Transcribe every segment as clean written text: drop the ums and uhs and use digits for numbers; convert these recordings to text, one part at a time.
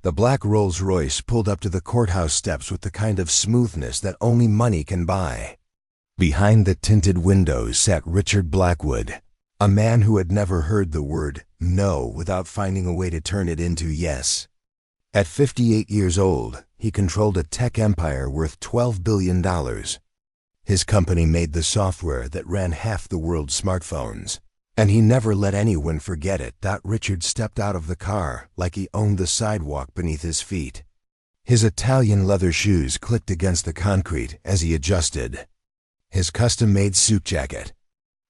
The black Rolls-Royce pulled up to the courthouse steps with the kind of smoothness that only money can buy. Behind the tinted windows sat Richard Blackwood, a man who had never heard the word no without finding a way to turn it into yes. At 58 years old, he controlled a tech empire worth $12 billion. His company made the software that ran half the world's smartphones. And he never let anyone forget it. Richard stepped out of the car like he owned the sidewalk beneath his feet. His Italian leather shoes clicked against the concrete as he adjusted. His custom-made suit jacket.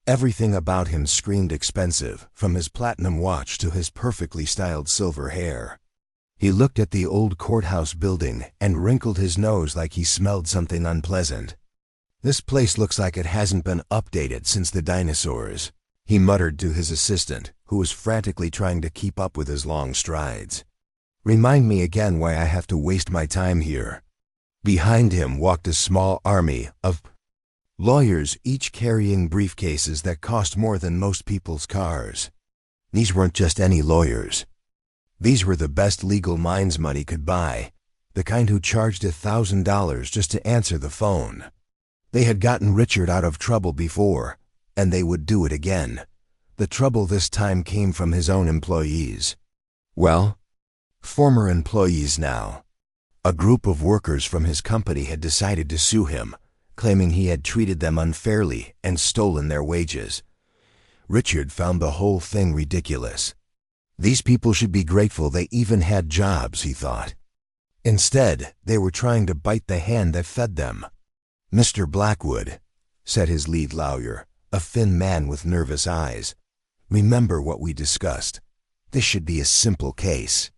Everything about him screamed expensive, from his platinum watch to his perfectly styled silver hair. He looked at the old courthouse building and wrinkled his nose like he smelled something unpleasant. "This place looks like it hasn't been updated since the dinosaurs," he muttered to his assistant, who was frantically trying to keep up with his long strides. "Remind me again why I have to waste my time here." Behind him walked a small army of lawyers, each carrying briefcases that cost more than most people's cars. These weren't just any lawyers. These were the best legal minds money could buy, the kind who charged $1,000 just to answer the phone. They had gotten Richard out of trouble before, and they would do it again. The trouble this time came from his own employees. Well, former employees now. A group of workers from his company had decided to sue him, claiming he had treated them unfairly and stolen their wages. Richard found the whole thing ridiculous. These people should be grateful they even had jobs, he thought. Instead, they were trying to bite the hand that fed them. "Mr. Blackwood," said his lead lawyer, a thin man with nervous eyes, "remember what we discussed. This should be a simple case.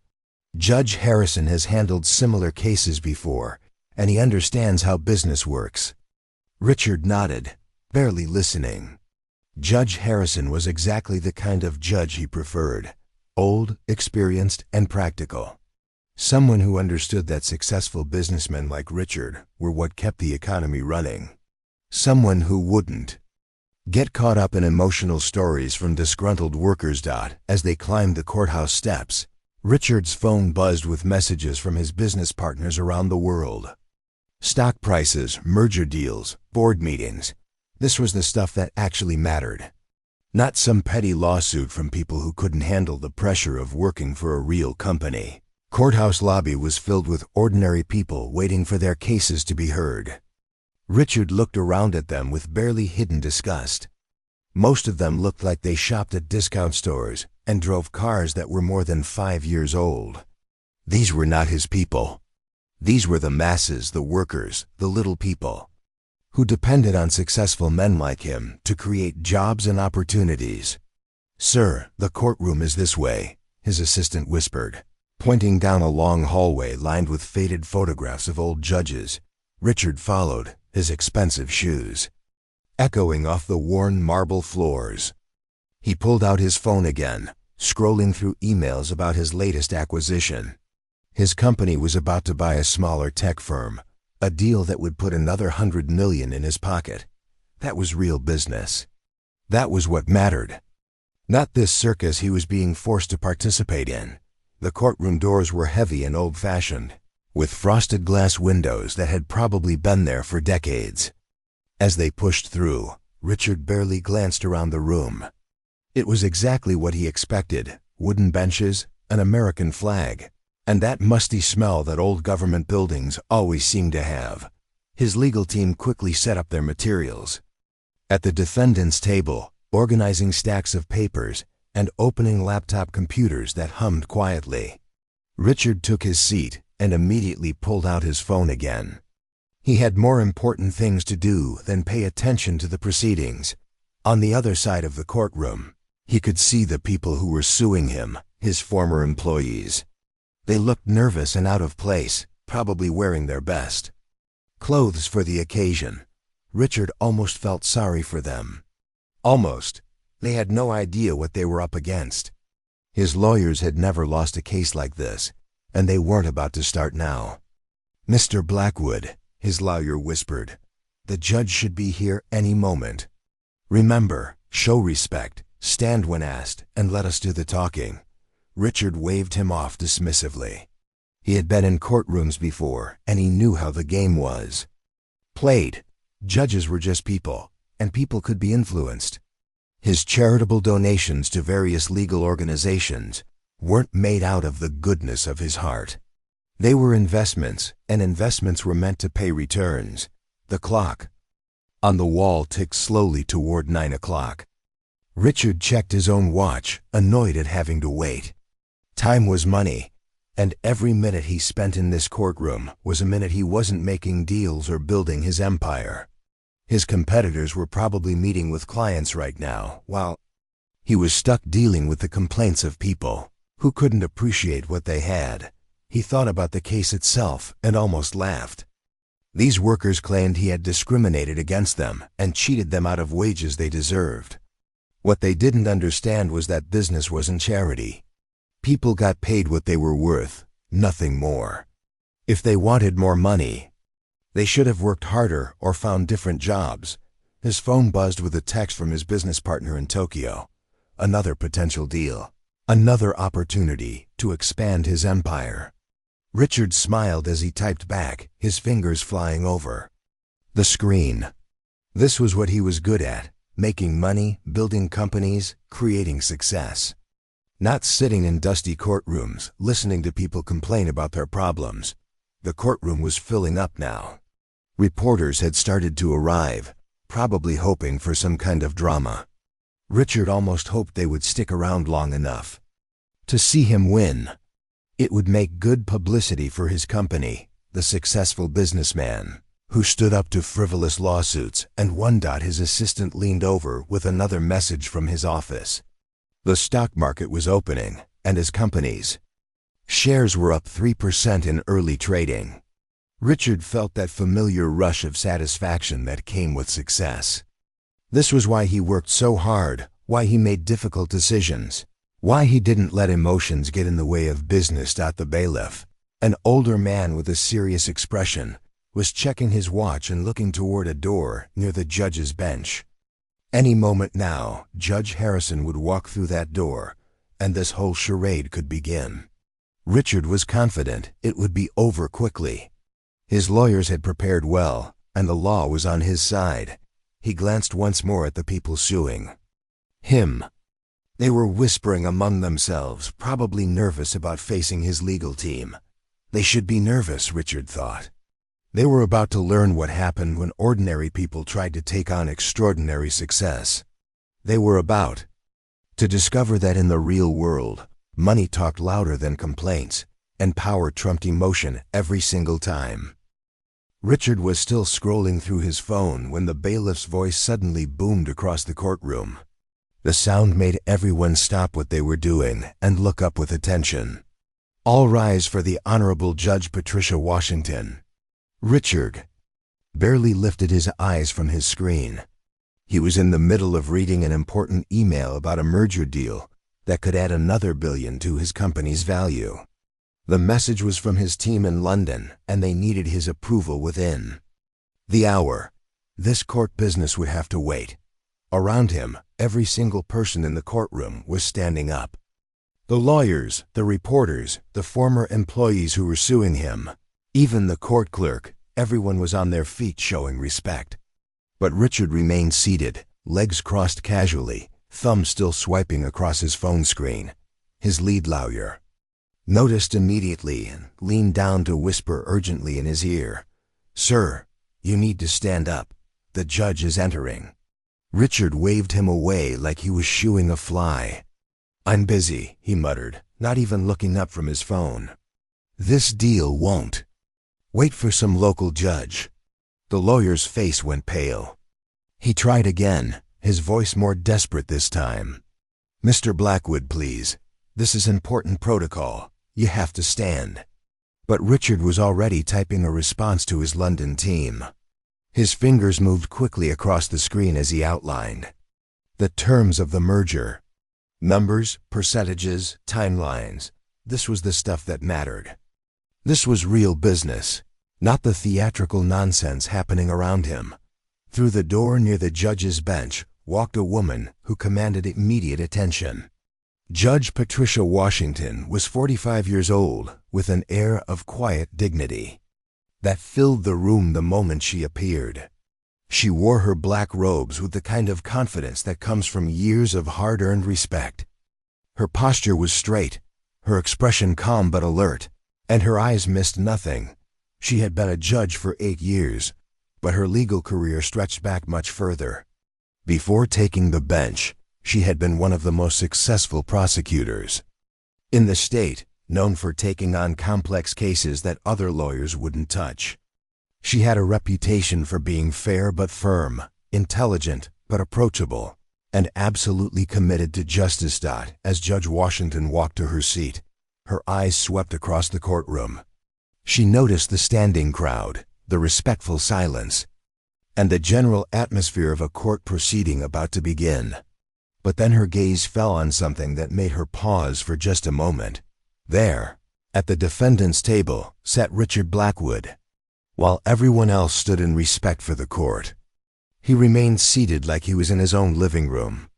Judge Harrison has handled similar cases before, and he understands how business works." Richard nodded, barely listening. Judge Harrison was exactly the kind of judge he preferred: old, experienced, and practical. Someone who understood that successful businessmen like Richard were what kept the economy running. Someone who wouldn't get caught up in emotional stories from disgruntled workers. As they climbed the courthouse steps, Richard's phone buzzed with messages from his business partners around the world. Stock prices, merger deals, board meetings. This was the stuff that actually mattered. Not some petty lawsuit from people who couldn't handle the pressure of working for a real company. Courthouse lobby was filled with ordinary people waiting for their cases to be heard. Richard looked around at them with barely hidden disgust. Most of them looked like they shopped at discount stores and drove cars that were more than 5 years old. These were not his people. These were the masses, the workers, the little people, who depended on successful men like him to create jobs and opportunities. "Sir, the courtroom is this way," his assistant whispered, pointing down a long hallway lined with faded photographs of old judges. Richard followed, his expensive shoes echoing off the worn marble floors. He pulled out his phone again, scrolling through emails about his latest acquisition. His company was about to buy a smaller tech firm, a deal that would put another $100 million in his pocket. That was real business. That was what mattered. Not this circus he was being forced to participate in. The courtroom doors were heavy and old-fashioned, with frosted glass windows that had probably been there for decades. As they pushed through, Richard barely glanced around the room. It was exactly what he expected: wooden benches, an American flag, and that musty smell that old government buildings always seem to have. His legal team quickly set up their materials. At the defendant's table, organizing stacks of papers and opening laptop computers that hummed quietly. Richard took his seat and immediately pulled out his phone again. He had more important things to do than pay attention to the proceedings. On the other side of the courtroom, he could see the people who were suing him, his former employees. They looked nervous and out of place, probably wearing their best clothes for the occasion. Richard almost felt sorry for them. Almost. They had no idea what they were up against. His lawyers had never lost a case like this, and they weren't about to start now. "Mr. Blackwood," his lawyer whispered, "the judge should be here any moment. Remember, show respect, stand when asked, and let us do the talking." Richard waved him off dismissively. He had been in courtrooms before, and he knew how the game was played. Judges were just people, and people could be influenced. His charitable donations to various legal organizations weren't made out of the goodness of his heart. They were investments, and investments were meant to pay returns. The clock on the wall ticked slowly toward 9 o'clock. Richard checked his own watch, annoyed at having to wait. Time was money, and every minute he spent in this courtroom was a minute he wasn't making deals or building his empire. His competitors were probably meeting with clients right now, while he was stuck dealing with the complaints of people who couldn't appreciate what they had. He thought about the case itself and almost laughed. These workers claimed he had discriminated against them and cheated them out of wages they deserved. What they didn't understand was that business wasn't charity. People got paid what they were worth, nothing more. If they wanted more money, they should have worked harder or found different jobs. His phone buzzed with a text from his business partner in Tokyo. Another potential deal. Another opportunity to expand his empire. Richard smiled as he typed back, his fingers flying over the screen. This was what he was good at, making money, building companies, creating success. Not sitting in dusty courtrooms, listening to people complain about their problems. The courtroom was filling up now. Reporters had started to arrive, probably hoping for some kind of drama. Richard almost hoped they would stick around long enough to see him win. It would make good publicity for his company, the successful businessman who stood up to frivolous lawsuits, and his assistant leaned over with another message from his office. The stock market was opening, and his company's shares were up 3% in early trading. Richard felt that familiar rush of satisfaction that came with success. This was why he worked so hard, why he made difficult decisions, why he didn't let emotions get in the way of business. The bailiff, an older man with a serious expression, was checking his watch and looking toward a door near the judge's bench. Any moment now, Judge Harrison would walk through that door, and this whole charade could begin. Richard was confident it would be over quickly. His lawyers had prepared well, and the law was on his side. He glanced once more at the people suing him. They were whispering among themselves, probably nervous about facing his legal team. They should be nervous, Richard thought. They were about to learn what happened when ordinary people tried to take on extraordinary success. They were about to discover that in the real world, money talked louder than complaints, and power trumped emotion every single time. Richard was still scrolling through his phone when the bailiff's voice suddenly boomed across the courtroom. The sound made everyone stop what they were doing and look up with attention. All rise for the Honorable Judge Patricia Washington. Richard barely lifted his eyes from his screen. He was in the middle of reading an important email about a merger deal that could add another $1 billion to his company's value. The message was from his team in London, and they needed his approval within the hour. This court business would have to wait. Around him, every single person in the courtroom was standing up. The lawyers, the reporters, the former employees who were suing him, even the court clerk, everyone was on their feet showing respect. But Richard remained seated, legs crossed casually, thumb still swiping across his phone screen. His lead lawyer noticed immediately and leaned down to whisper urgently in his ear, "Sir, you need to stand up. The judge is entering." Richard waved him away like he was shooing a fly. "I'm busy," he muttered, not even looking up from his phone. "This deal won't wait for some local judge." The lawyer's face went pale. He tried again, his voice more desperate this time. "Mr. Blackwood, please. This is important protocol. You have to stand." But Richard was already typing a response to his London team. His fingers moved quickly across the screen as he outlined the terms of the merger. Numbers, percentages, timelines. This was the stuff that mattered. This was real business, not the theatrical nonsense happening around him. Through the door near the judge's bench walked a woman who commanded immediate attention. Judge Patricia Washington was 45 years old, with an air of quiet dignity that filled the room the moment she appeared. She wore her black robes with the kind of confidence that comes from years of hard-earned respect. Her posture was straight, her expression calm but alert, and her eyes missed nothing. She had been a judge for 8 years, but her legal career stretched back much further. Before taking the bench, she had been one of the most successful prosecutors in the state, known for taking on complex cases that other lawyers wouldn't touch. She had a reputation for being fair but firm, intelligent but approachable, and absolutely committed to justice. As Judge Washington walked to her seat, her eyes swept across the courtroom. She noticed the standing crowd, the respectful silence, and the general atmosphere of a court proceeding about to begin. But then her gaze fell on something that made her pause for just a moment. There, at the defendant's table, sat Richard Blackwood, while everyone else stood in respect for the court. He remained seated like he was in his own living room.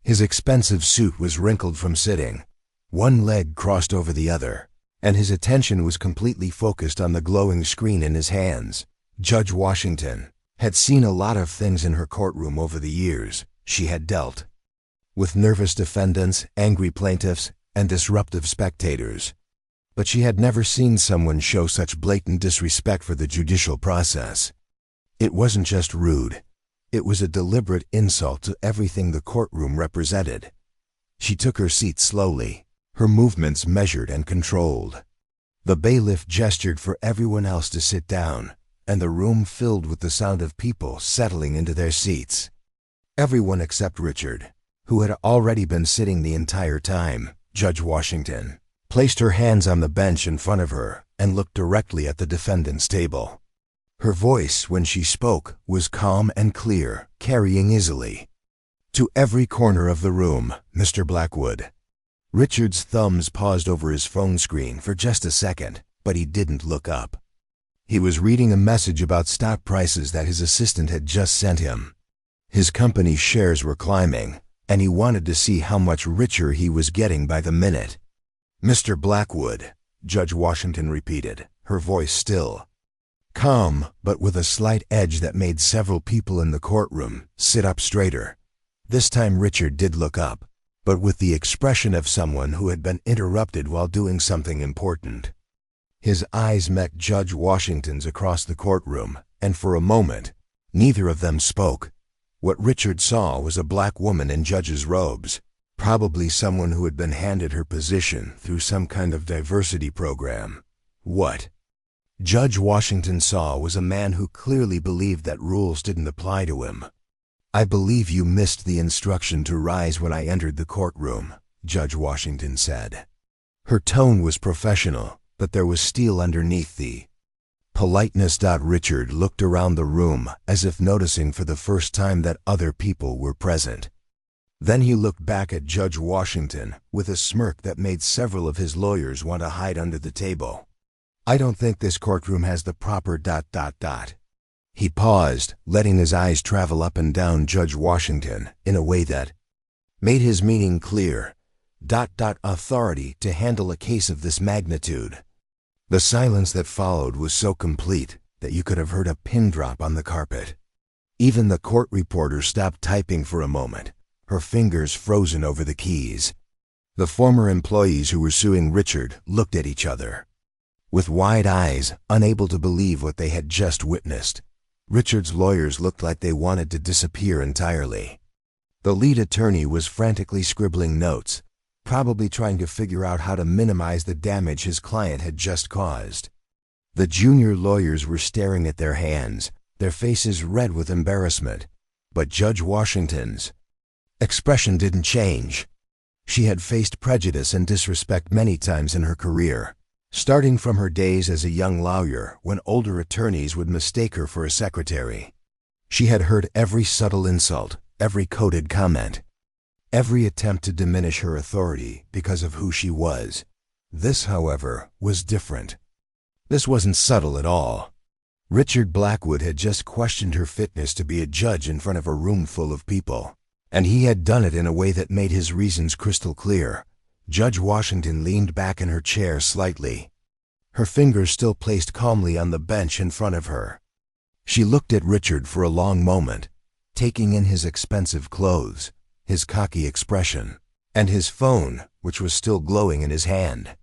His expensive suit was wrinkled from sitting, one leg crossed over the other, and his attention was completely focused on the glowing screen in his hands. Judge Washington had seen a lot of things in her courtroom over the years. She had dealt with nervous defendants, angry plaintiffs, and disruptive spectators. But she had never seen someone show such blatant disrespect for the judicial process. It wasn't just rude. It was a deliberate insult to everything the courtroom represented. She took her seat slowly, her movements measured and controlled. The bailiff gestured for everyone else to sit down, and the room filled with the sound of people settling into their seats. Everyone except Richard, who had already been sitting the entire time. Judge Washington placed her hands on the bench in front of her and looked directly at the defendant's table. Her voice, when she spoke, was calm and clear, carrying easily to every corner of the room. Mr. Blackwood. Richard's thumbs paused over his phone screen for just a second, but he didn't look up. He was reading a message about stock prices that his assistant had just sent him. His company's shares were climbing, and he wanted to see how much richer he was getting by the minute. Mr. Blackwood, Judge Washington repeated, her voice still, calm, but with a slight edge that made several people in the courtroom sit up straighter. This time Richard did look up, but with the expression of someone who had been interrupted while doing something important. His eyes met Judge Washington's across the courtroom, and for a moment, neither of them spoke. What Richard saw was a black woman in judge's robes, probably someone who had been handed her position through some kind of diversity program. What Judge Washington saw was a man who clearly believed that rules didn't apply to him. "I believe you missed the instruction to rise when I entered the courtroom," Judge Washington said. Her tone was professional, but there was steel underneath the politeness. Richard looked around the room as if noticing for the first time that other people were present. Then he looked back at Judge Washington with a smirk that made several of his lawyers want to hide under the table. "I don't think this courtroom has the proper ... He paused, letting his eyes travel up and down Judge Washington in a way that made his meaning clear. ... Authority to handle a case of this magnitude." The silence that followed was so complete that you could have heard a pin drop on the carpet. Even the court reporter stopped typing for a moment, her fingers frozen over the keys. The former employees who were suing Richard looked at each other with wide eyes, unable to believe what they had just witnessed. Richard's lawyers looked like they wanted to disappear entirely. The lead attorney was frantically scribbling notes, probably trying to figure out how to minimize the damage his client had just caused. The junior lawyers were staring at their hands, their faces red with embarrassment. But Judge Washington's expression didn't change. She had faced prejudice and disrespect many times in her career, starting from her days as a young lawyer when older attorneys would mistake her for a secretary. She had heard every subtle insult, every coded comment, every attempt to diminish her authority because of who she was. This, however, was different. This wasn't subtle at all. Richard Blackwood had just questioned her fitness to be a judge in front of a room full of people, and he had done it in a way that made his reasons crystal clear. Judge Washington leaned back in her chair slightly, her fingers still placed calmly on the bench in front of her. She looked at Richard for a long moment, taking in his expensive clothes, his cocky expression, and his phone, which was still glowing in his hand.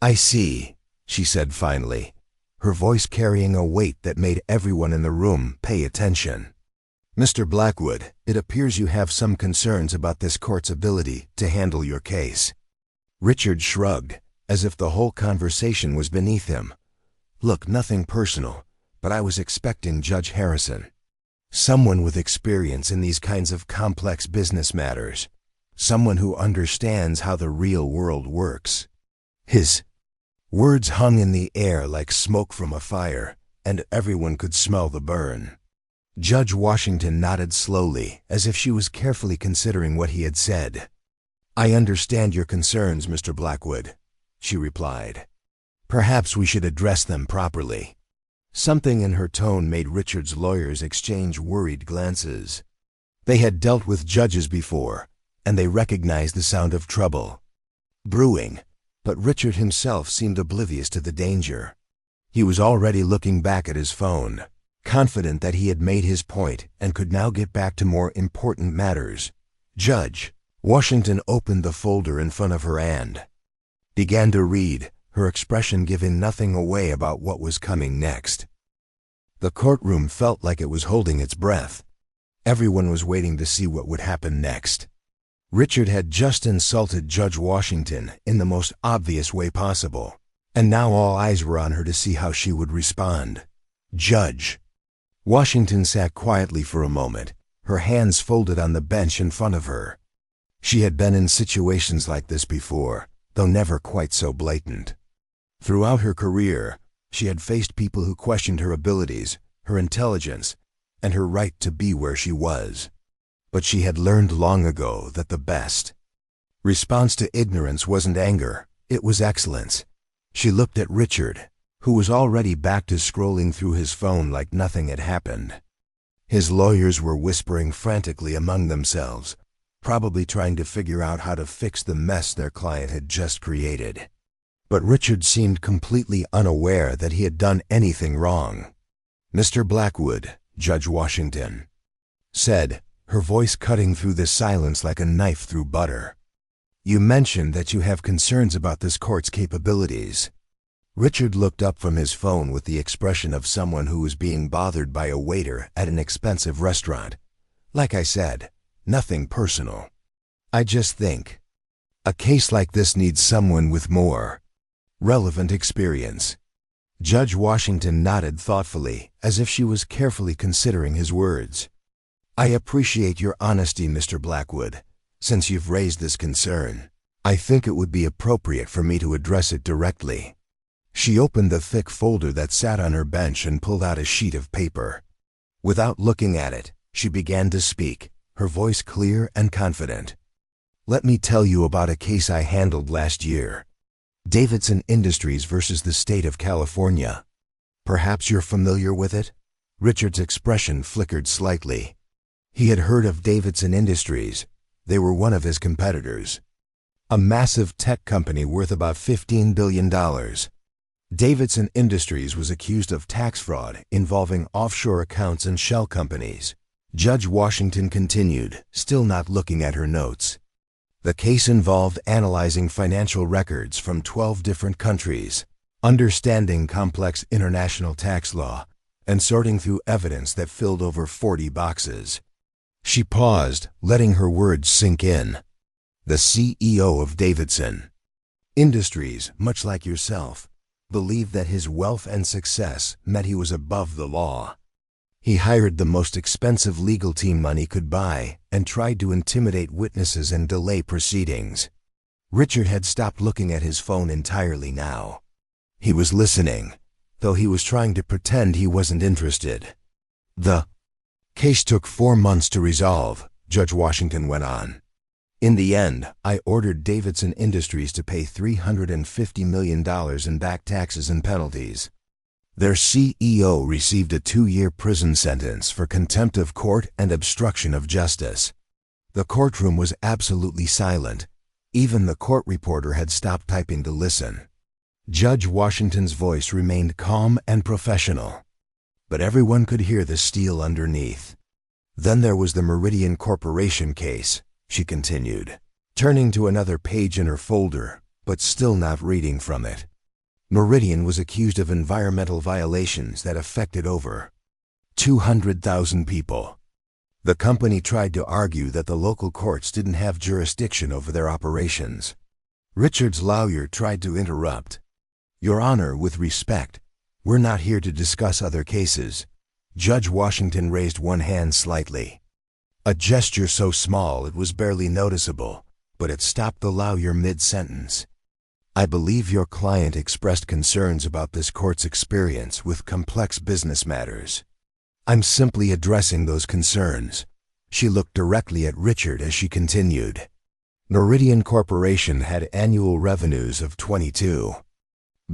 "I see," she said finally, her voice carrying a weight that made everyone in the room pay attention. "Mr. Blackwood, it appears you have some concerns about this court's ability to handle your case." Richard shrugged, as if the whole conversation was beneath him. "Look, nothing personal, but I was expecting Judge Harrison. Someone with experience in these kinds of complex business matters. Someone who understands how the real world works." His words hung in the air like smoke from a fire, and everyone could smell the burn. Judge Washington nodded slowly, as if she was carefully considering what he had said. "I understand your concerns, Mr. Blackwood," she replied. "Perhaps we should address them properly." Something in her tone made Richard's lawyers exchange worried glances. They had dealt with judges before, and they recognized the sound of trouble brewing, but Richard himself seemed oblivious to the danger. He was already looking back at his phone, confident that he had made his point and could now get back to more important matters. Judge Washington opened the folder in front of her and began to read, her expression giving nothing away about what was coming next. The courtroom felt like it was holding its breath. Everyone was waiting to see what would happen next. Richard had just insulted Judge Washington in the most obvious way possible, and now all eyes were on her to see how she would respond. Judge Washington sat quietly for a moment, her hands folded on the bench in front of her. She had been in situations like this before, though never quite so blatant. Throughout her career, she had faced people who questioned her abilities, her intelligence, and her right to be where she was. But she had learned long ago that the best response to ignorance wasn't anger, it was excellence. She looked at Richard, who was already back to scrolling through his phone like nothing had happened. His lawyers were whispering frantically among themselves, probably trying to figure out how to fix the mess their client had just created. But Richard seemed completely unaware that he had done anything wrong. "Mr. Blackwood," Judge Washington said, her voice cutting through the silence like a knife through butter. "You mentioned that you have concerns about this court's capabilities." Richard looked up from his phone with the expression of someone who was being bothered by a waiter at an expensive restaurant. "Like I said, nothing personal. I just think a case like this needs someone with more relevant experience." Judge Washington nodded thoughtfully, as if she was carefully considering his words. "I appreciate your honesty, Mr. Blackwood. Since you've raised this concern, I think it would be appropriate for me to address it directly." She opened the thick folder that sat on her bench and pulled out a sheet of paper. Without looking at it, she began to speak, her voice clear and confident. "Let me tell you about a case I handled last year. Davidson Industries versus the state of California. Perhaps you're familiar with it?" Richard's expression flickered slightly. He had heard of Davidson Industries. They were one of his competitors, a massive tech company worth about $15 billion. Davidson Industries was accused of tax fraud involving offshore accounts and shell companies. Judge Washington continued, still not looking at her notes. The case involved analyzing financial records from 12 different countries, understanding complex international tax law, and sorting through evidence that filled over 40 boxes. She paused, letting her words sink in. "The CEO of Davidson Industries, much like yourself, believed that his wealth and success meant he was above the law. He hired the most expensive legal team money could buy and tried to intimidate witnesses and delay proceedings." Richard had stopped looking at his phone entirely now. He was listening, though he was trying to pretend he wasn't interested. "The case took 4 months to resolve," Judge Washington went on. "In the end, I ordered Davidson Industries to pay $350 million in back taxes and penalties. Their CEO received a 2-year prison sentence for contempt of court and obstruction of justice." The courtroom was absolutely silent. Even the court reporter had stopped typing to listen. Judge Washington's voice remained calm and professional, but everyone could hear the steel underneath. Then there was the Meridian Corporation case, she continued, turning to another page in her folder, but still not reading from it. Meridian was accused of environmental violations that affected over 200,000 people. The company tried to argue that the local courts didn't have jurisdiction over their operations. Richard's lawyer tried to interrupt. "Your Honor, with respect, we're not here to discuss other cases." Judge Washington raised one hand slightly. A gesture so small it was barely noticeable, but it stopped the lawyer mid-sentence. "I believe your client expressed concerns about this court's experience with complex business matters. I'm simply addressing those concerns." She looked directly at Richard as she continued. Meridian Corporation had annual revenues of $22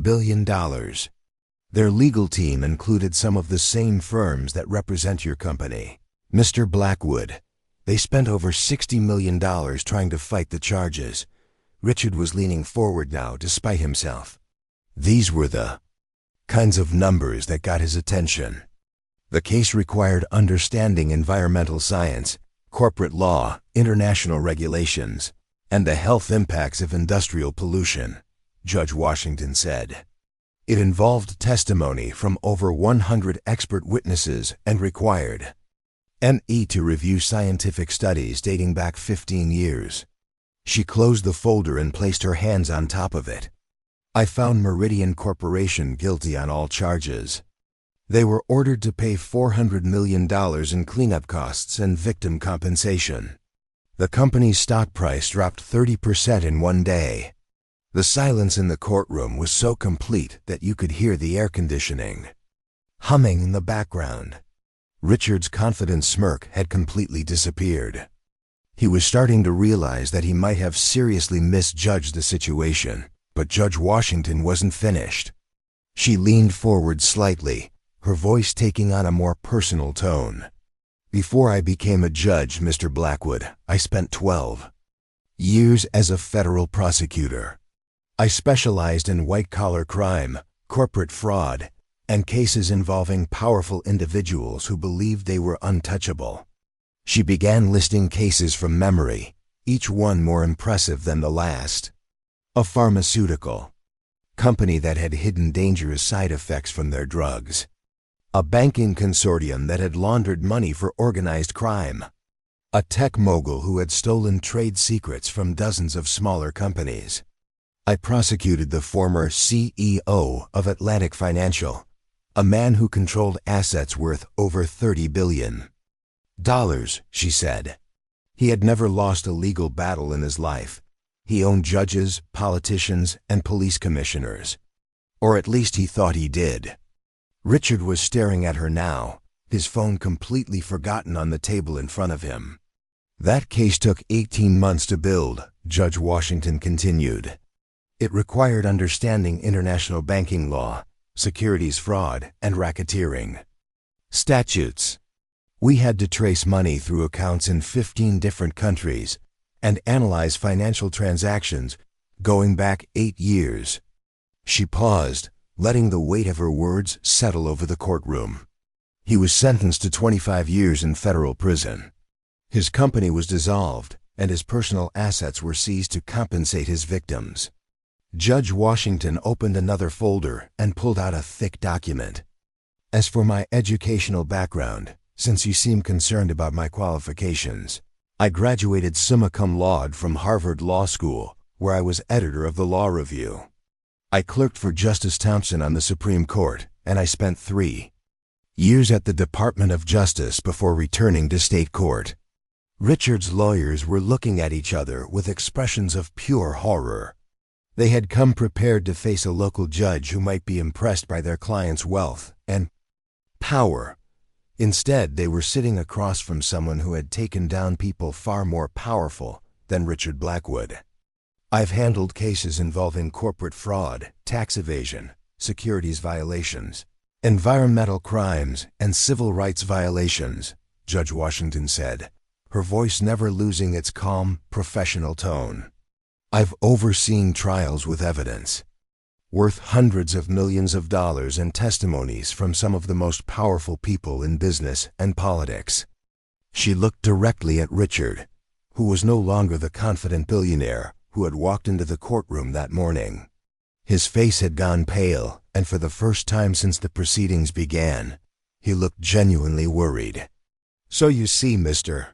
billion. Their legal team included some of the same firms that represent your company, Mr. Blackwood. They spent over $60 million trying to fight the charges. Richard was leaning forward now despite himself. These were the kinds of numbers that got his attention. The case required understanding environmental science, corporate law, international regulations, and the health impacts of industrial pollution, Judge Washington said. It involved testimony from over 100 expert witnesses and required ME to review scientific studies dating back 15 years. She closed the folder and placed her hands on top of it. "I found Meridian Corporation guilty on all charges. They were ordered to pay $400 million in cleanup costs and victim compensation. The company's stock price dropped 30% in one day." The silence in the courtroom was so complete that you could hear the air conditioning humming in the background. Richard's confident smirk had completely disappeared. He was starting to realize that he might have seriously misjudged the situation, but Judge Washington wasn't finished. She leaned forward slightly, her voice taking on a more personal tone. "Before I became a judge, Mr. Blackwood, I spent 12 years as a federal prosecutor. I specialized in white-collar crime, corporate fraud, and cases involving powerful individuals who believed they were untouchable." She began listing cases from memory, each one more impressive than the last. A pharmaceutical company that had hidden dangerous side effects from their drugs. A banking consortium that had laundered money for organized crime. A tech mogul who had stolen trade secrets from dozens of smaller companies. I prosecuted the former CEO of Atlantic Financial, a man who controlled assets worth over $30 billion, she said. He had never lost a legal battle in his life. He owned judges, politicians, and police commissioners. Or at least he thought he did. Richard was staring at her now, his phone completely forgotten on the table in front of him. "That case took 18 months to build," Judge Washington continued. "It required understanding international banking law, securities fraud, and racketeering statutes. We had to trace money through accounts in 15 different countries and analyze financial transactions going back 8 years. She paused, letting the weight of her words settle over the courtroom. He was sentenced to 25 years in federal prison. His company was dissolved, and his personal assets were seized to compensate his victims. Judge Washington opened another folder and pulled out a thick document. "As for my educational background, since you seem concerned about my qualifications, I graduated summa cum laude from Harvard Law School, where I was editor of the Law Review. I clerked for Justice Thompson on the Supreme Court, and I spent 3 years at the Department of Justice before returning to state court." Richard's lawyers were looking at each other with expressions of pure horror. They had come prepared to face a local judge who might be impressed by their client's wealth and power. Instead, they were sitting across from someone who had taken down people far more powerful than Richard Blackwood. "I've handled cases involving corporate fraud, tax evasion, securities violations, environmental crimes, and civil rights violations," Judge Washington said, her voice never losing its calm, professional tone. I've overseen trials with evidence worth hundreds of millions of dollars and testimonies from some of the most powerful people in business and politics. She looked directly at Richard, who was no longer the confident billionaire who had walked into the courtroom that morning. His face had gone pale, and for the first time since the proceedings began, he looked genuinely worried. "So you see, Mr.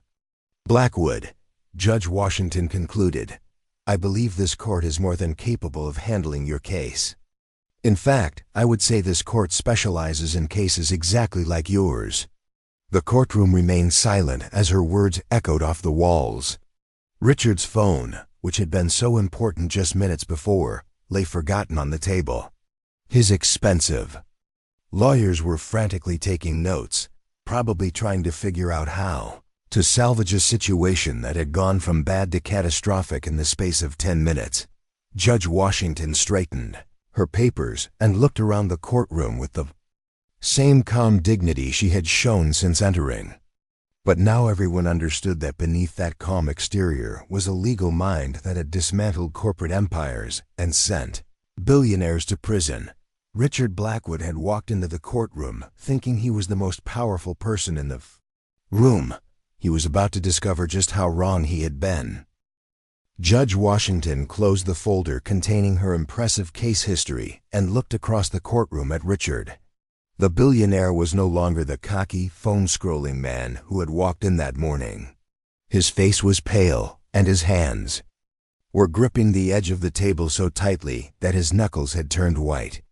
Blackwood," Judge Washington concluded, "I believe this court is more than capable of handling your case. In fact, I would say this court specializes in cases exactly like yours." The courtroom remained silent as her words echoed off the walls. Richard's phone, which had been so important just minutes before, lay forgotten on the table. His expensive lawyers were frantically taking notes, probably trying to figure out how to salvage a situation that had gone from bad to catastrophic in the space of 10 minutes. Judge Washington straightened her papers and looked around the courtroom with the same calm dignity she had shown since entering. But now everyone understood that beneath that calm exterior was a legal mind that had dismantled corporate empires and sent billionaires to prison. Richard Blackwood had walked into the courtroom thinking he was the most powerful person in the room. He was about to discover just how wrong he had been. Judge Washington closed the folder containing her impressive case history and looked across the courtroom at Richard. The billionaire was no longer the cocky, phone-scrolling man who had walked in that morning. His face was pale, and his hands were gripping the edge of the table so tightly that his knuckles had turned white.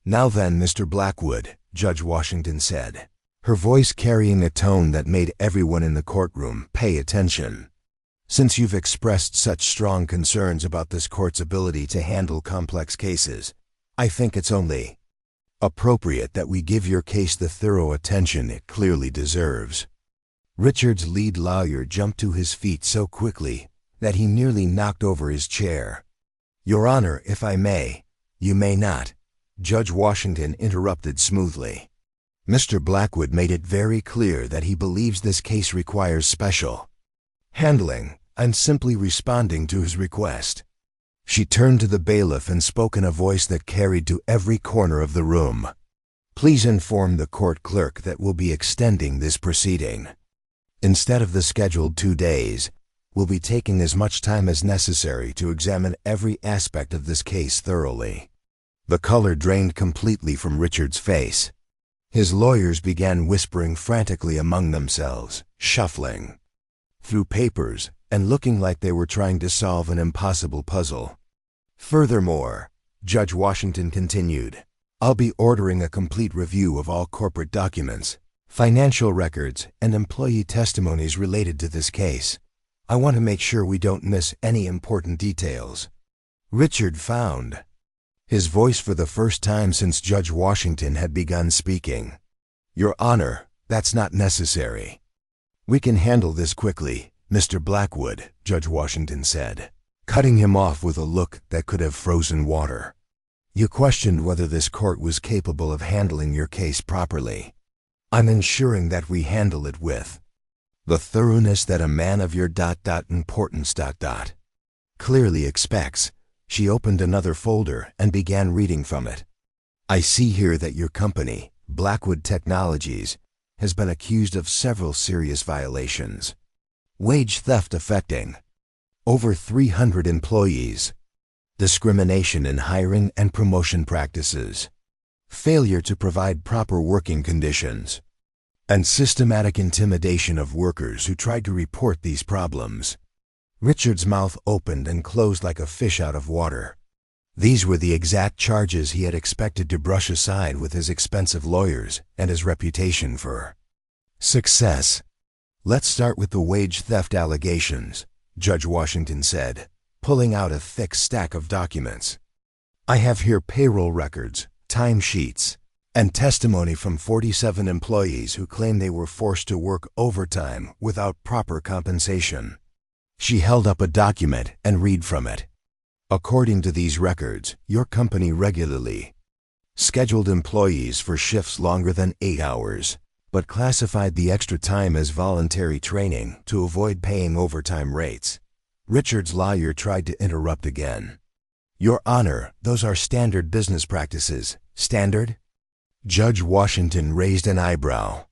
"Now then, Mr. Blackwood," Judge Washington said, her voice carrying a tone that made everyone in the courtroom pay attention. "Since you've expressed such strong concerns about this court's ability to handle complex cases, I think it's only appropriate that we give your case the thorough attention it clearly deserves." Richard's lead lawyer jumped to his feet so quickly that he nearly knocked over his chair. "Your Honor, if I may." "You may not," Judge Washington interrupted smoothly. "Mr. Blackwood made it very clear that he believes this case requires special handling. I'm simply responding to his request." She turned to the bailiff and spoke in a voice that carried to every corner of the room. "Please inform the court clerk that we'll be extending this proceeding. Instead of the scheduled 2 days, we'll be taking as much time as necessary to examine every aspect of this case thoroughly." The color drained completely from Richard's face. His lawyers began whispering frantically among themselves, shuffling through papers and looking like they were trying to solve an impossible puzzle. "Furthermore," Judge Washington continued, "I'll be ordering a complete review of all corporate documents, financial records, and employee testimonies related to this case. I want to make sure we don't miss any important details." Richard found his voice for the first time since Judge Washington had begun speaking. "Your Honor, that's not necessary. We can handle this quickly, Mr. Blackwood," Judge Washington said, cutting him off with a look that could have frozen water. "You questioned whether this court was capable of handling your case properly. I'm ensuring that we handle it with the thoroughness that a man of your importance clearly expects." She opened another folder and began reading from it. "I see here that your company, Blackwood Technologies, has been accused of several serious violations. Wage theft affecting over 300 employees, discrimination in hiring and promotion practices, failure to provide proper working conditions, and systematic intimidation of workers who tried to report these problems." Richard's mouth opened and closed like a fish out of water. These were the exact charges he had expected to brush aside with his expensive lawyers and his reputation for success. "Let's start with the wage theft allegations," Judge Washington said, pulling out a thick stack of documents. "I have here payroll records, timesheets, and testimony from 47 employees who claim they were forced to work overtime without proper compensation." She held up a document and read from it. "According to these records, your company regularly scheduled employees for shifts longer than 8 hours, but classified the extra time as voluntary training to avoid paying overtime rates. Richard's lawyer tried to interrupt again. Your Honor, those are standard business practices. Standard? Judge Washington raised an eyebrow.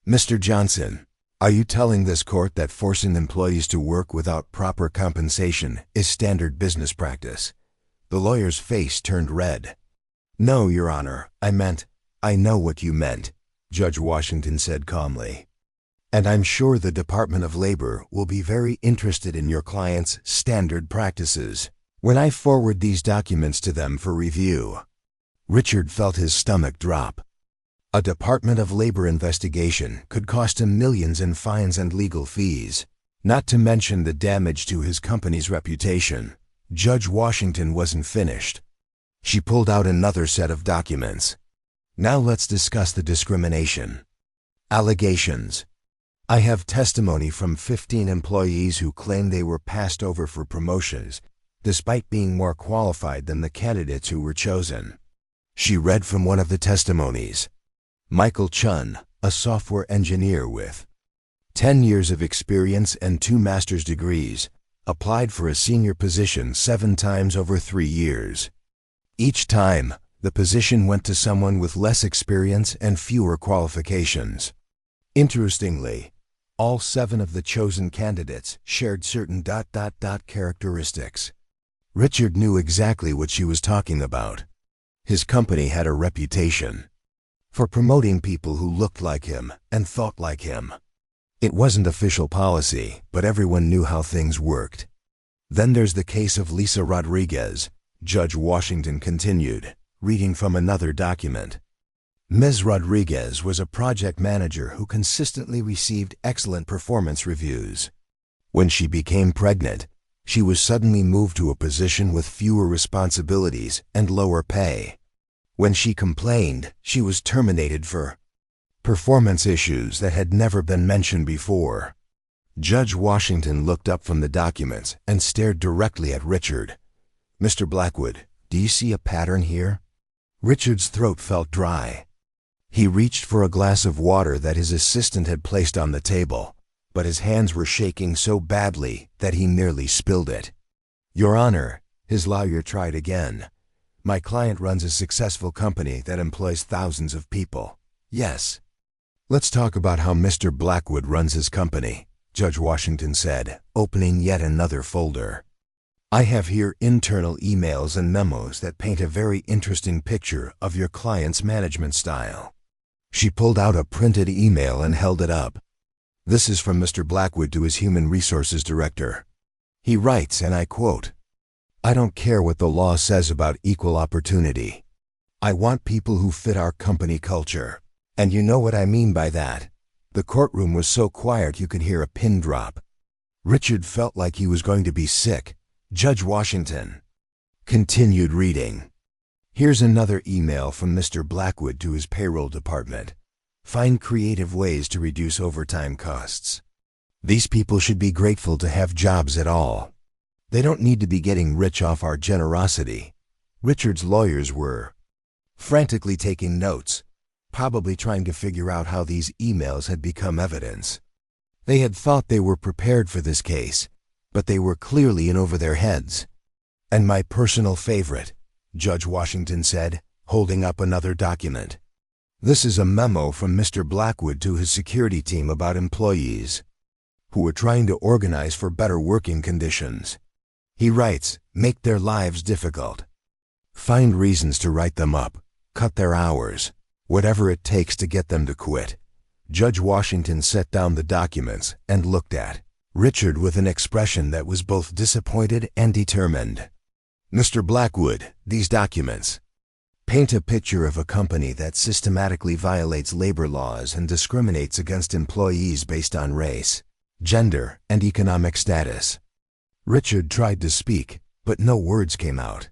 Mr. Johnson, are you telling this court that forcing employees to work without proper compensation is standard business practice? The lawyer's face turned red. No, Your Honor, I know what you meant, Judge Washington said calmly. And I'm sure the Department of Labor will be very interested in your client's standard practices when I forward these documents to them for review. Richard felt his stomach drop. A Department of Labor investigation could cost him millions in fines and legal fees, not to mention the damage to his company's reputation. Judge Washington wasn't finished. She pulled out another set of documents. Now let's discuss the discrimination. Allegations. I have testimony from 15 employees who claim they were passed over for promotions, despite being more qualified than the candidates who were chosen. She read from one of the testimonies. Michael Chun, a software engineer with 10 years of experience and 2 master's degrees, applied for a senior position 7 times over 3 years. Each time, the position went to someone with less experience and fewer qualifications. Interestingly, all 7 of the chosen candidates shared certain ... characteristics. Richard knew exactly what she was talking about. His company had a reputation for promoting people who looked like him and thought like him. It wasn't official policy, but everyone knew how things worked. Then there's the case of Lisa Rodriguez, Judge Washington continued, reading from another document. Ms. Rodriguez was a project manager who consistently received excellent performance reviews. When she became pregnant, she was suddenly moved to a position with fewer responsibilities and lower pay. When she complained, she was terminated for performance issues that had never been mentioned before. Judge Washington looked up from the documents and stared directly at Richard. Mr. Blackwood, do you see a pattern here? Richard's throat felt dry. He reached for a glass of water that his assistant had placed on the table, but his hands were shaking so badly that he nearly spilled it. Your Honor, his lawyer tried again. My client runs a successful company that employs thousands of people. Yes. Let's talk about how Mr. Blackwood runs his company, Judge Washington said, opening yet another folder. I have here internal emails and memos that paint a very interesting picture of your client's management style. She pulled out a printed email and held it up. This is from Mr. Blackwood to his Human Resources Director. He writes, and I quote, I don't care what the law says about equal opportunity. I want people who fit our company culture. And you know what I mean by that. The courtroom was so quiet you could hear a pin drop. Richard felt like he was going to be sick. Judge Washington continued reading. Here's another email from Mr. Blackwood to his payroll department. Find creative ways to reduce overtime costs. These people should be grateful to have jobs at all. They don't need to be getting rich off our generosity. Richard's lawyers were frantically taking notes, probably trying to figure out how these emails had become evidence. They had thought they were prepared for this case, but they were clearly in over their heads. And my personal favorite, Judge Washington said, holding up another document. This is a memo from Mr. Blackwood to his security team about employees who were trying to organize for better working conditions. He writes, make their lives difficult. Find reasons to write them up, cut their hours, whatever it takes to get them to quit. Judge Washington set down the documents and looked at Richard with an expression that was both disappointed and determined. Mr. Blackwood, these documents paint a picture of a company that systematically violates labor laws and discriminates against employees based on race, gender, and economic status. Richard tried to speak, but no words came out.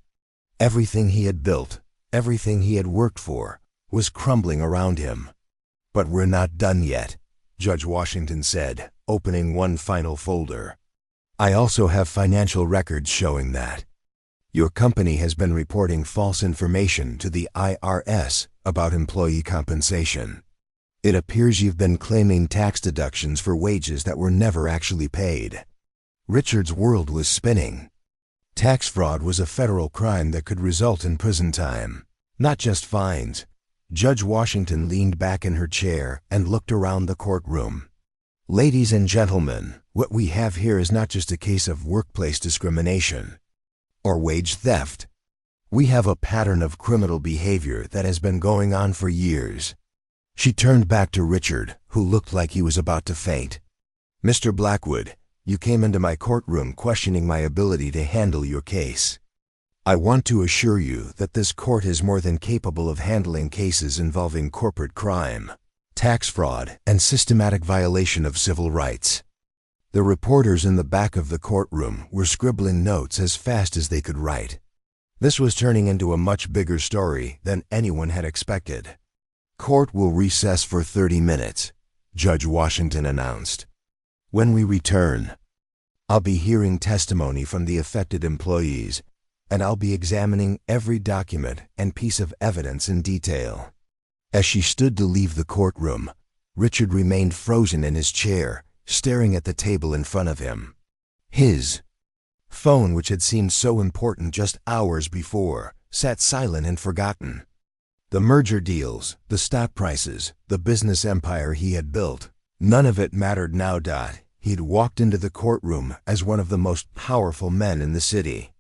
Everything he had built, everything he had worked for, was crumbling around him. But we're not done yet, Judge Washington said, opening one final folder. I also have financial records showing that your company has been reporting false information to the IRS about employee compensation. It appears you've been claiming tax deductions for wages that were never actually paid. Richard's world was spinning. Tax fraud was a federal crime that could result in prison time, not just fines. Judge Washington leaned back in her chair and looked around the courtroom. Ladies and gentlemen, what we have here is not just a case of workplace discrimination or wage theft. We have a pattern of criminal behavior that has been going on for years. She turned back to Richard, who looked like he was about to faint. Mr. Blackwood, you came into my courtroom questioning my ability to handle your case. I want to assure you that this court is more than capable of handling cases involving corporate crime, tax fraud, and systematic violation of civil rights. The reporters in the back of the courtroom were scribbling notes as fast as they could write. This was turning into a much bigger story than anyone had expected. Court will recess for 30 minutes, Judge Washington announced. When we return, I'll be hearing testimony from the affected employees, and I'll be examining every document and piece of evidence in detail. As she stood to leave the courtroom, Richard remained frozen in his chair, staring at the table in front of him. His phone, which had seemed so important just hours before, sat silent and forgotten. The merger deals, the stock prices, the business empire he had built, none of it mattered now. He'd walked into the courtroom as one of the most powerful men in the city.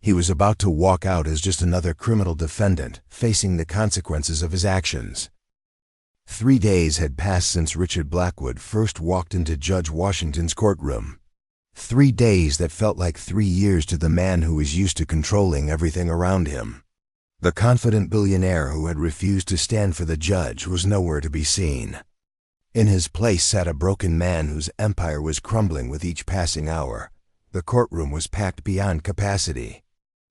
He was about to walk out as just another criminal defendant facing the consequences of his actions. 3 days had passed since Richard Blackwood first walked into Judge Washington's courtroom. 3 days that felt like 3 years to the man who was used to controlling everything around him. The confident billionaire who had refused to stand for the judge was nowhere to be seen. In his place sat a broken man whose empire was crumbling with each passing hour. The courtroom was packed beyond capacity.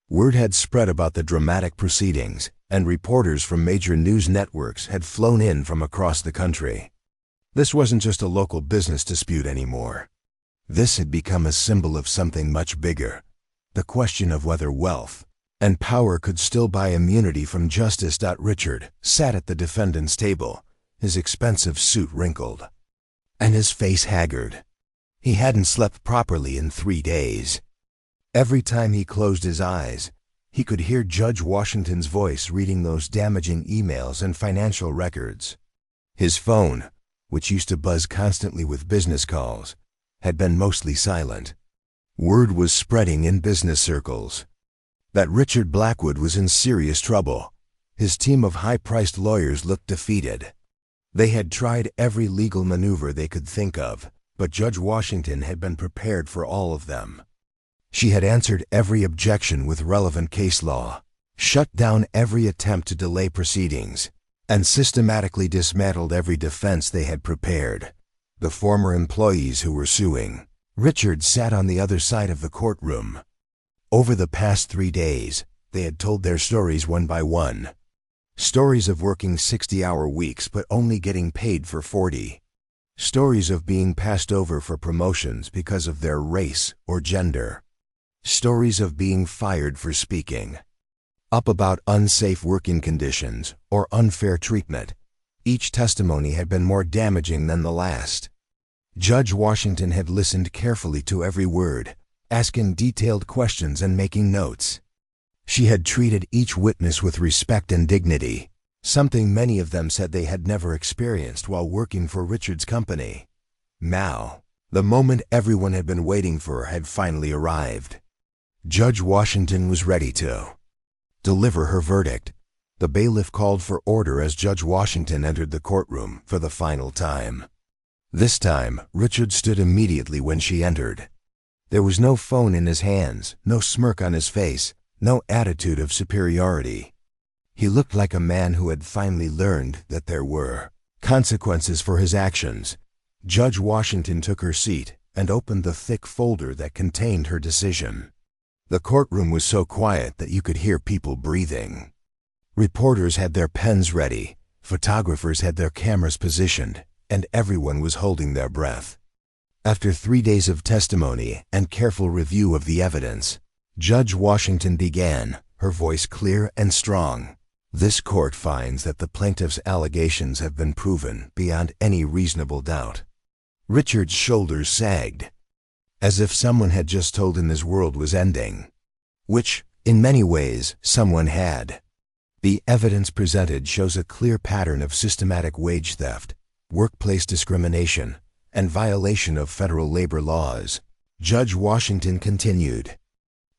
Word had spread about the dramatic proceedings, and reporters from major news networks had flown in from across the country. This wasn't just a local business dispute anymore. This had become a symbol of something much bigger, the question of whether wealth and power could still buy immunity from justice. Richard sat at the defendant's table, his expensive suit wrinkled, and his face haggard. He hadn't slept properly in 3 days. Every time he closed his eyes, he could hear Judge Washington's voice reading those damaging emails and financial records. His phone, which used to buzz constantly with business calls, had been mostly silent. Word was spreading in business circles that Richard Blackwood was in serious trouble. His team of high-priced lawyers looked defeated. They had tried every legal maneuver they could think of, but Judge Washington had been prepared for all of them. She had answered every objection with relevant case law, shut down every attempt to delay proceedings, and systematically dismantled every defense they had prepared. The former employees who were suing, Richard sat on the other side of the courtroom. Over the past 3 days, they had told their stories one by one. Stories of working 60-hour weeks but only getting paid for 40. Stories of being passed over for promotions because of their race or gender. Stories of being fired for speaking up about unsafe working conditions or unfair treatment. Each testimony had been more damaging than the last. Judge Washington had listened carefully to every word, asking detailed questions and making notes. She had treated each witness with respect and dignity, something many of them said they had never experienced while working for Richard's company. Now, the moment everyone had been waiting for had finally arrived. Judge Washington was ready to deliver her verdict. The bailiff called for order as Judge Washington entered the courtroom for the final time. This time, Richard stood immediately when she entered. There was no phone in his hands, no smirk on his face, no attitude of superiority. He looked like a man who had finally learned that there were consequences for his actions. Judge Washington took her seat and opened the thick folder that contained her decision. The courtroom was so quiet that you could hear people breathing. Reporters had their pens ready, photographers had their cameras positioned, and everyone was holding their breath. After 3 days of testimony and careful review of the evidence, Judge Washington began, her voice clear and strong. This court finds that the plaintiff's allegations have been proven beyond any reasonable doubt. Richard's shoulders sagged. as if someone had just told him his world was ending. Which, in many ways, someone had. The evidence presented shows a clear pattern of systematic wage theft, workplace discrimination, and violation of federal labor laws. Judge Washington continued.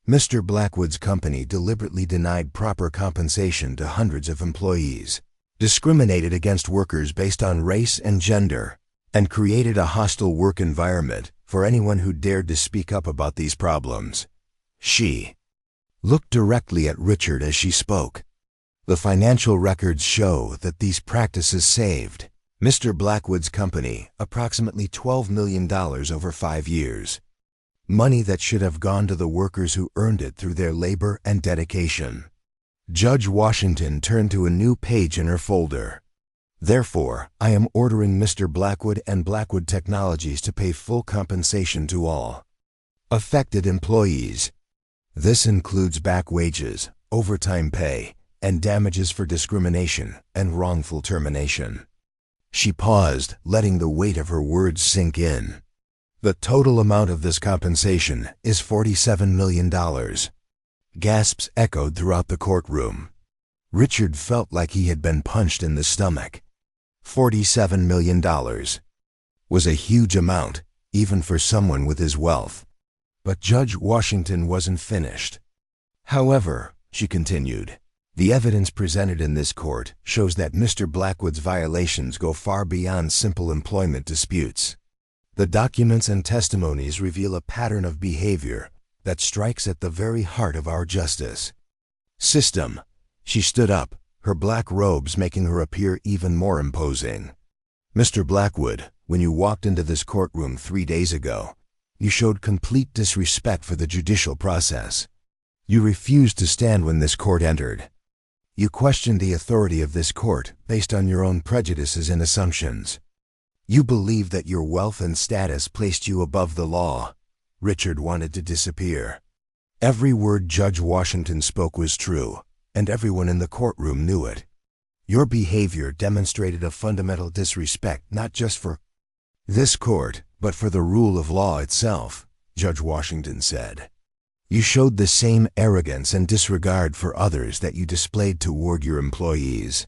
Mr. Blackwood's company deliberately denied proper compensation to hundreds of employees, discriminated against workers based on race and gender, and created a hostile work environment for anyone who dared to speak up about these problems. She looked directly at Richard as she spoke. The financial records show that these practices saved Mr. Blackwood's company approximately $12 million over 5 years. Money that should have gone to the workers who earned it through their labor and dedication. Judge Washington turned to a new page in her folder. Therefore, I am ordering Mr. Blackwood and Blackwood Technologies to pay full compensation to all affected employees. This includes back wages, overtime pay, and damages for discrimination and wrongful termination. She paused, letting the weight of her words sink in. The total amount of this compensation is $47 million. Gasps echoed throughout the courtroom. Richard felt like he had been punched in the stomach. $47 million was a huge amount, even for someone with his wealth. But Judge Washington wasn't finished. However, she continued, the evidence presented in this court shows that Mr. Blackwood's violations go far beyond simple employment disputes. The documents and testimonies reveal a pattern of behavior that strikes at the very heart of our justice system. She stood up, her black robes making her appear even more imposing. Mr. Blackwood, when you walked into this courtroom 3 days ago, you showed complete disrespect for the judicial process. You refused to stand when this court entered. You questioned the authority of this court based on your own prejudices and assumptions. You believed that your wealth and status placed you above the law. Richard wanted to disappear. Every word Judge Washington spoke was true, and everyone in the courtroom knew it. Your behavior demonstrated a fundamental disrespect not just for this court, but for the rule of law itself, Judge Washington said. You showed the same arrogance and disregard for others that you displayed toward your employees.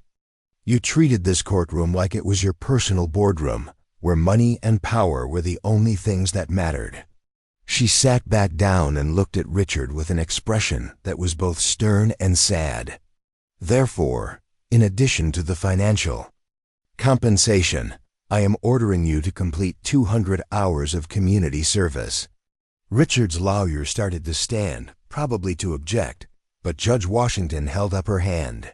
You treated this courtroom like it was your personal boardroom, where money and power were the only things that mattered. She sat back down and looked at Richard with an expression that was both stern and sad. Therefore, in addition to the financial compensation, I am ordering you to complete 200 hours of community service. Richard's lawyer started to stand, probably to object, but Judge Washington held up her hand.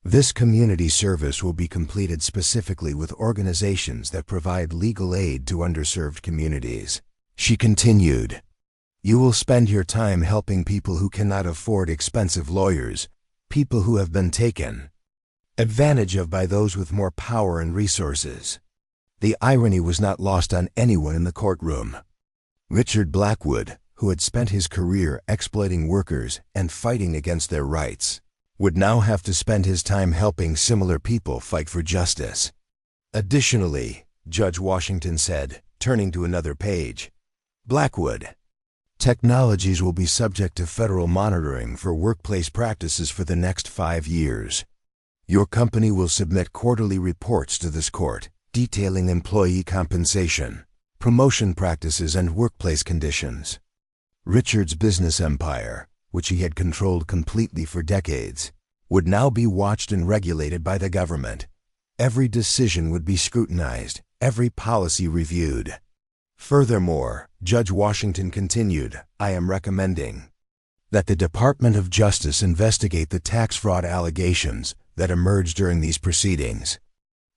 This community service will be completed specifically with organizations that provide legal aid to underserved communities. She continued, you will spend your time helping people who cannot afford expensive lawyers, people who have been taken advantage of by those with more power and resources. The irony was not lost on anyone in the courtroom. Richard Blackwood, who had spent his career exploiting workers and fighting against their rights, would now have to spend his time helping similar people fight for justice. Additionally, Judge Washington said, turning to another page, Blackwood Technologies will be subject to federal monitoring for workplace practices for the next 5 years. Your company will submit quarterly reports to this court, detailing employee compensation, promotion practices, and workplace conditions. Richard's business empire, which he had controlled completely for decades, would now be watched and regulated by the government. Every decision would be scrutinized, every policy reviewed. Furthermore, Judge Washington continued, I am recommending that the Department of Justice investigate the tax fraud allegations that emerged during these proceedings.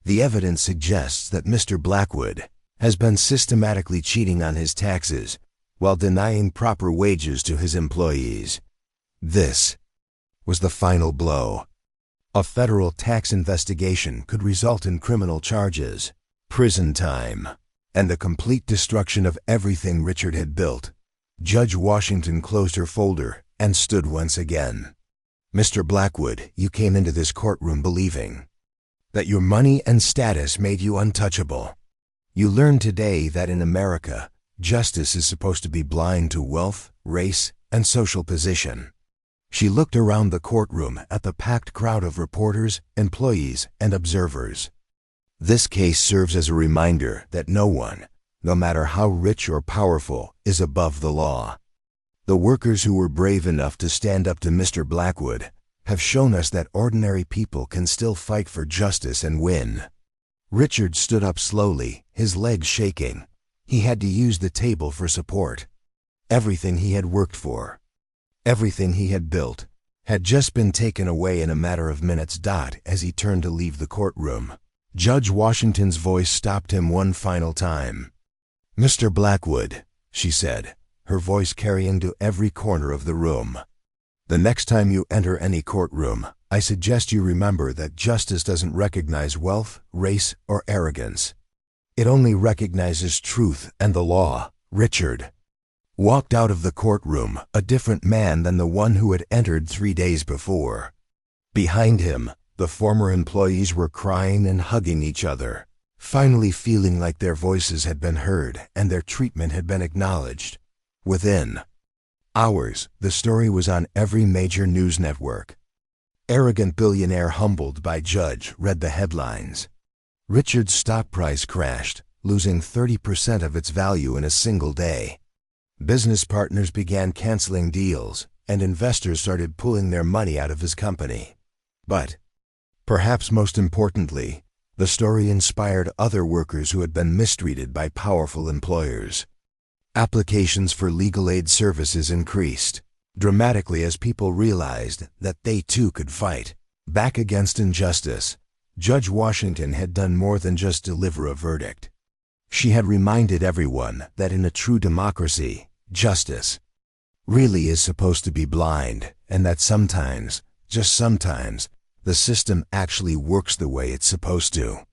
The evidence suggests that Mr. Blackwood has been systematically cheating on his taxes while denying proper wages to his employees. This was the final blow. A federal tax investigation could result in criminal charges, prison time, and the complete destruction of everything Richard had built. Judge Washington closed her folder and stood once again. Mr. Blackwood, you came into this courtroom believing that your money and status made you untouchable. You learned today that in America, justice is supposed to be blind to wealth, race, and social position. She looked around the courtroom at the packed crowd of reporters, employees, and observers. This case serves as a reminder that no one, no matter how rich or powerful, is above the law. The workers who were brave enough to stand up to Mr. Blackwood have shown us that ordinary people can still fight for justice and win. Richard stood up slowly, his legs shaking. He had to use the table for support. Everything he had worked for, everything he had built, had just been taken away in a matter of minutes. As he turned to leave the courtroom, Judge Washington's voice stopped him one final time. "Mr. Blackwood," she said, her voice carrying to every corner of the room, "the next time you enter any courtroom, I suggest you remember that justice doesn't recognize wealth, race, or arrogance. It only recognizes truth and the law." Richard walked out of the courtroom a different man than the one who had entered 3 days before. Behind him, the former employees were crying and hugging each other, finally feeling like their voices had been heard and their treatment had been acknowledged. Within hours, the story was on every major news network. "Arrogant billionaire humbled by judge," read the headlines. Richard's stock price crashed, losing 30% of its value in a single day. Business partners began canceling deals, and investors started pulling their money out of his company. But, perhaps most importantly, the story inspired other workers who had been mistreated by powerful employers. Applications for legal aid services increased dramatically as people realized that they too could fight back against injustice. Judge Washington had done more than just deliver a verdict. She had reminded everyone that in a true democracy, justice really is supposed to be blind, and that sometimes, just sometimes, the system actually works the way it's supposed to.